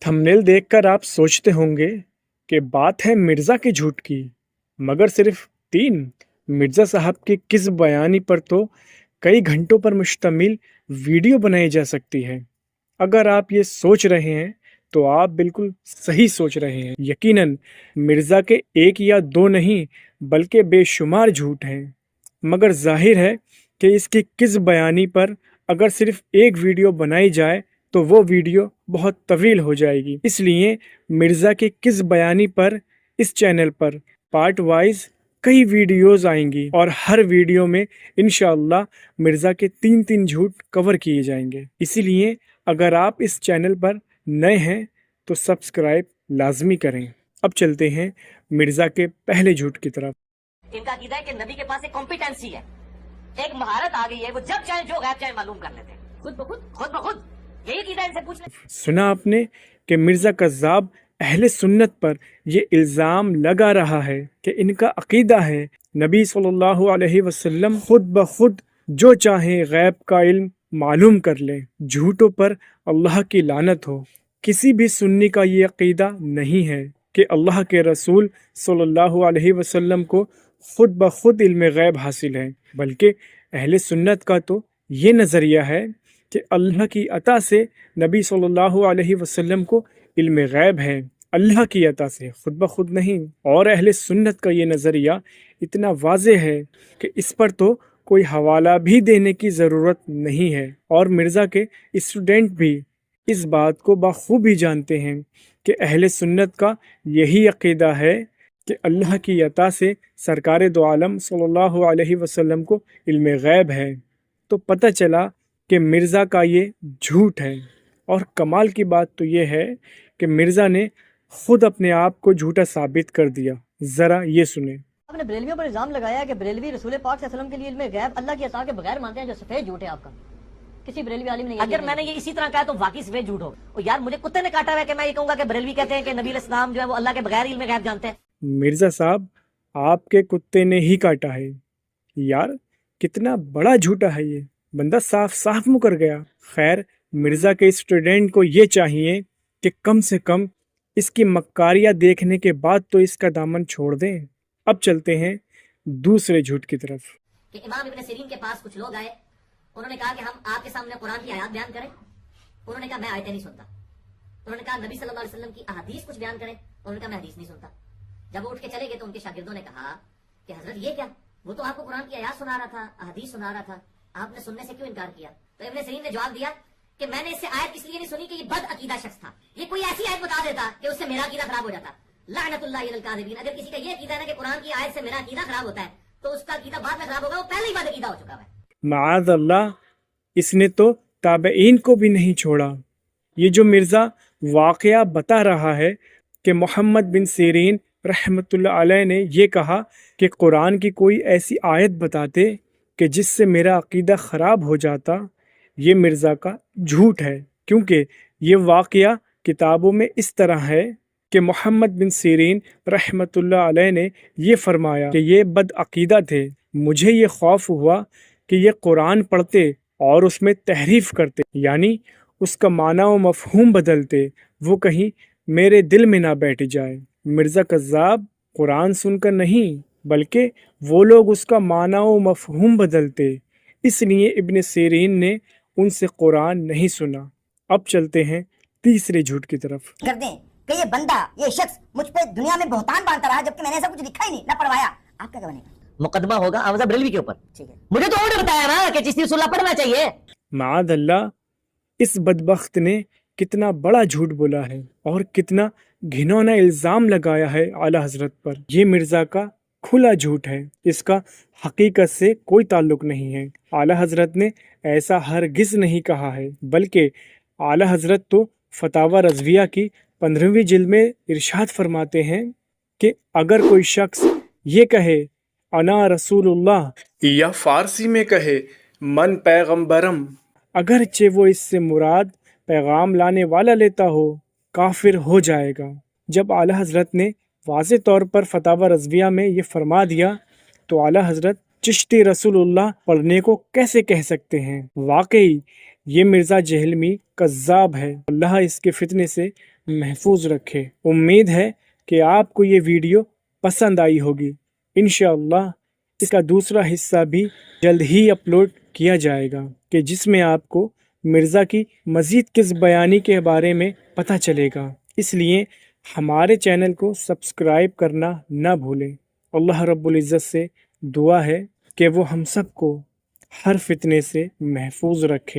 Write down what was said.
Thumbnail देखकर आप सोचते होंगे कि बात है मिर्ज़ा के झूठ की, मगर सिर्फ 3 मिर्ज़ा साहब की किस्म बयानी पर तो कई घंटों पर मुश्तमिल वीडियो बनाई जा सकती है। अगर आप ये सोच रहे हैं तो आप बिल्कुल सही सोच रहे हैं। यकीनन मिर्ज़ा के 1 या 2 नहीं बल्कि बेशुमार झूठ हैं, मगर जाहिर है कि इसकी किस्म बयानी पर अगर सिर्फ एक वीडियो बनाई जाए तो वो वीडियो बहुत तवील हो जाएगी। इसलिए मिर्ज़ा की किस्म बयानी पर इस चैनल पर पार्ट वाइज कई वीडियोस आएंगी और हर वीडियो में इंशाअल्लाह मिर्ज़ा के 3-3 झूठ कवर किए जाएंगे। इसीलिए अगर आप इस चैनल पर नए हैं तो सब्सक्राइब लाजमी करें। अब चलते हैं मिर्ज़ा के पहले झूठ की तरफ। इनका अकीदा है कि नबी के पास एक कॉम्पिटेंसी है, एक महारत आ गई है, वो जब चाहे जो गैब चाहे मालूम कर लेते हैं, खुद ब खुद यही अकीदा इनसे पूछ ले। सुना आपने कि मिर्ज़ा कज़्ज़ाब अहले सुन्नत पर ये इल्ज़ाम लगा रहा है कि इनका अकीदा है नबी सल्लल्लाहु अलैहि वसल्लम खुद ब खुद जो चाहे गैब का इल्म मालूम कर लें। झूठों पर अल्लाह की लानत हो। किसी भी सुन्नी का ये अकीदा नहीं है कि अल्लाह के रसूल सल्लल्लाहु अलैहि वसल्लम को खुद ब खुद इल्म गैब हासिल है, बल्कि अहले सुन्नत का तो ये नज़रिया है कि अल्लाह की अता से नबी सल्लल्लाहु अलैहि वसल्लम को इल्म गैब है, अल्लाह की अता से, खुद ब खुद नहीं। और अहले सुन्नत का ये नज़रिया इतना वाज़े है कि इस पर तो कोई हवाला भी देने की ज़रूरत नहीं है। और मिर्ज़ा के स्टूडेंट भी इस बात को बखूबी जानते हैं कि अहले सुन्नत का यही अकीदा है कि अल्लाह की अता से सरकार दो आलम सल्लल्लाहु अलैहि वसल्लम को इल्म गैब है। तो पता चला कि मिर्ज़ा का ये झूठ है। और कमाल की बात तो ये है कि मिर्ज़ा ने खुद अपने आप को झूठा साबित कर दिया। ज़रा ये सुने। आपने बरेलवियों पर इल्जाम लगाया कि बरेलवी रसूल पाक सल्लल्लाहु अलैहि वसल्लम के लिए इल्म गैब अल्लाह की अता के बगैर मानते हैं, जो सफेद झूठ है आपका। किसी बरेलवी आलिम ने अगर मैंने ये इसी तरह कहा तो वाकई सफेद झूठ हो। और यार मुझे कुत्ते ने काटा हुआ है कि मैं ये कहूंगा कि बरेलवी कहते हैं कि नबी इस्लाम जो है वो अल्लाह के बगैर इल्म गैब जानते हैं। मिर्ज़ा साहब, आपके कुत्ते ने ही काटा है। यार कितना बड़ा झूठा है ये, बंदा साफ साफ मुकर गया। खैर, मिर्ज़ा के स्टूडेंट को ये चाहिए कि कम से कम इसकी मक्कारियाँ देखने के बाद तो इसका दामन छोड़ दें। अब चलते हैं दूसरे झूठ की तरफ। कि इमाम इब्न सीरीन के पास कुछ लोग आए, उन्होंने कहा कि हम आपके सामने कुरान की आयत बयान करें। उन्होंने कहा मैं आयतें नहीं सुनता। उन्होंने कहा नबी सल्लल्लाहु अलैहि वसल्लम की अहादीस कुछ बयान करें। उन्होंने कहा मैं हदीस नहीं सुनता। जब वो उठ के चले गए तो उनके शागिर्दों ने कहा कि हजरत ये क्या, वो तो आपको कुरान की आयत सुना रहा था, अहादीस सुना रहा था, आपने सुनने से क्यों इनकार किया? तो इब्न सीरीन ने जवाब दिया कि मैंने इससे आयत इसलिए नहीं सुनी कि ये बद अकीदा शख्स था। ये कोई ऐसी आयत बता देता कि उससे मेरा अकीदा खराब हो जाता। लानतुल्लाहि अलल काज़िबीन। अगर किसी का ये अकीदा है ना कि कुरान की आयत से मेरा अकीदा खराब होता है तो उसका अकीदा बाद में खराब होगा, वो पहले ही बद अकीदा हो चुका है। माअज़ अल्लाह, इसने तो ताबईन को भी नहीं छोड़ा। ये जो मिर्ज़ा वाक़या बता रहा है कि मोहम्मद बिन सीरीन रहमतुल्लाह अलैह ने ये कहा कि कुरान की कोई ऐसी आयत बताते कि जिससे मेरा अकीदा ख़राब हो जाता, ये मिर्ज़ा का झूठ है। क्योंकि ये वाक़या किताबों में इस तरह है कि मोहम्मद बिन सीरीन रहमतुल्लाह अलैह ने ये फरमाया कि ये बदअकीदा थे। मुझे ये खौफ हुआ कि ये कुरान पढ़ते और उसमें तहरीफ करते, यानी उसका माना व मफ़हूम बदलते, वो कहीं मेरे दिल में ना बैठ जाए। मिर्ज़ा कज़्ज़ाब कुरान सुनकर नहीं बल्कि वो लोग उसका माना व मफ़हूम बदलते, इसलिए इब्न सीरीन ने उनसे कुरान नहीं सुना। अब चलते हैं तीसरे झूठ की तरफ। कर दें कि ये बंदा, ये शख्स मुझ पे दुनिया में बहतान बांधता रहा, जबकि मैंने ऐसा कुछ लिखा ही नहीं, ना पढ़वाया। आपका क्या बनेगा? मुकदमा होगा आमजा बरेलवी के ऊपर। ठीक है, मुझे तो ऑर्डर बताया ना कि चिश्ती रसूलुल्लाह पढ़ना चाहिए। माअज़ अल्लाह, इस बदबख्त ने कितना बड़ा झूठ बोला है और कितना घिनौना इल्ज़ाम लगाया है आला हजरत पर। ये मिर्ज़ा का खुला झूठ है, इसका हकीकत से कोई ताल्लुक नहीं है। आला हजरत ने ऐसा हरगिज़ नहीं कहा है, बल्कि आला हजरत तो फतावा रज़विया की 15वीं जिल्द में इरशाद फरमाते हैं कि अगर कोई शख्स ये कहे अना रसूलुल्लाह, या फ़ारसी में कहे मन पैगम्बरम, अगरचे वो इससे मुराद पैगाम लाने वाला लेता हो, काफिर हो जाएगा। जब आला हजरत ने वाज़े तौर पर फतावा रज़विया में ये फरमा दिया तो आला हजरत चिश्ती रसूलुल्लाह पढ़ने को कैसे कह सकते हैं? वाकई ये मिर्ज़ा जहलमी कज़्ज़ाब है। अल्लाह इसके फितने से محفوظ رکھے۔ امید ہے کہ آپ کو یہ ویڈیو پسند آئی ہوگی۔ انشاءاللہ اس کا دوسرا حصہ بھی جلد ہی اپلوڈ کیا جائے گا کہ جس میں آپ کو مرزا کی مزید قصہ بیانی کے بارے میں پتہ چلے گا۔ اس لیے ہمارے چینل کو سبسکرائب کرنا نہ بھولیں۔ اللہ رب العزت سے دعا ہے کہ وہ ہم سب کو ہر فتنے سے محفوظ رکھے۔